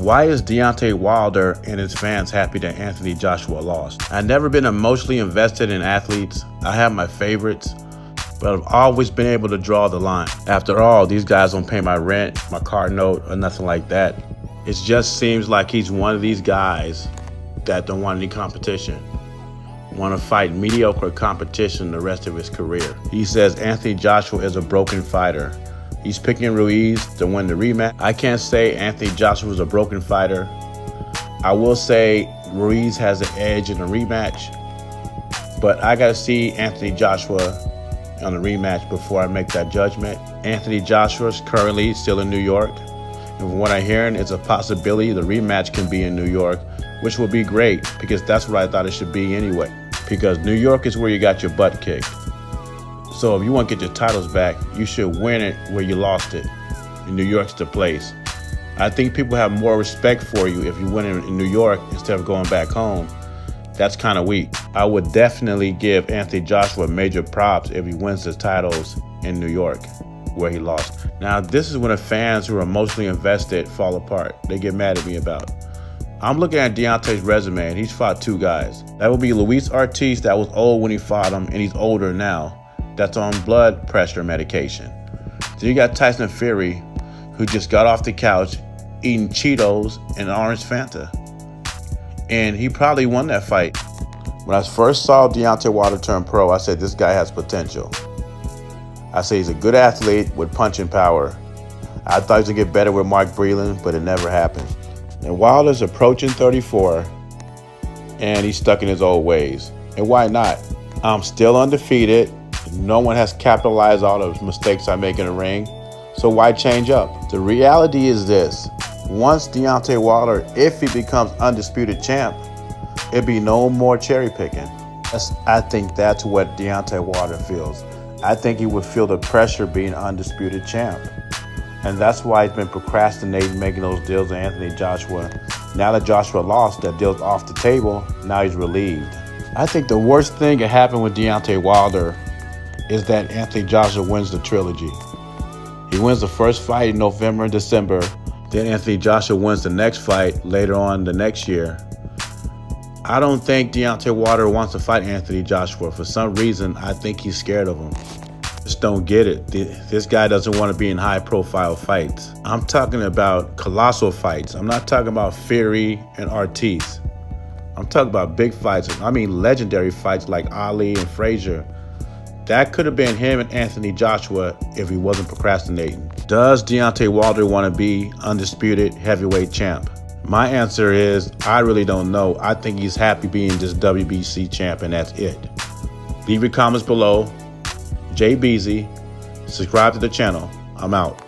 Why is Deontay Wilder and his fans happy that Anthony Joshua lost? I've never been emotionally invested in athletes. I have my favorites, but I've always been able to draw the line. After all, these guys don't pay my rent, my car note, or nothing like that. It just seems like he's one of these guys that don't want any competition, want to fight mediocre competition the rest of his career. He says Anthony Joshua is a broken fighter. He's picking Ruiz to win the rematch. I can't say Anthony Joshua is a broken fighter. I will say Ruiz has an edge in the rematch, but I got to see Anthony Joshua on the rematch before I make that judgment. Anthony Joshua is currently still in New York, and from what I'm hearing, it's a possibility the rematch can be in New York, which will be great because that's what I thought it should be anyway, because New York is where you got your butt kicked. So if you want to get your titles back, you should win it where you lost it. And New York's the place. I think people have more respect for you if you win it in New York instead of going back home. That's kind of weak. I would definitely give Anthony Joshua major props if he wins his titles in New York, where he lost. Now, this is when the fans who are emotionally invested fall apart. They get mad at me about. I'm looking at Deontay's resume, and he's fought two guys. That would be Luis Ortiz, that was old when he fought him, and he's older now. That's on blood pressure medication. Then you got Tyson Fury, who just got off the couch eating Cheetos and orange Fanta. And he probably won that fight. When I first saw Deontay Wilder turn pro, I said this guy has potential. I said he's a good athlete with punching power. I thought he was going to get better with Mark Breland, but it never happened. And Wilder's approaching 34, and he's stuck in his old ways. And why not? I'm still undefeated. No one has capitalized all the mistakes I make in the ring, so why change up? The reality is this: once Deontay Wilder, if he becomes undisputed champ, it'd be no more cherry picking. I think that's what Deontay Wilder feels. I think he would feel the pressure being undisputed champ. And that's why he's been procrastinating making those deals with Anthony Joshua. Now that Joshua lost, that deal's off the table. Now he's relieved. I think the worst thing that happened with Deontay Wilder is that Anthony Joshua wins the trilogy. He wins the first fight in November and December. Then Anthony Joshua wins the next fight later on the next year. I don't think Deontay Wilder wants to fight Anthony Joshua. For some reason, I think he's scared of him. Just don't get it. This guy doesn't want to be in high-profile fights. I'm talking about colossal fights. I'm not talking about Fury and Ortiz. I'm talking about big fights. I mean legendary fights like Ali and Frazier. That could have been him and Anthony Joshua if he wasn't procrastinating. Does Deontay Wilder want to be undisputed heavyweight champ? My answer is, I really don't know. I think he's happy being just WBC champ, and that's it. Leave your comments below. JBZ. Subscribe to the channel. I'm out.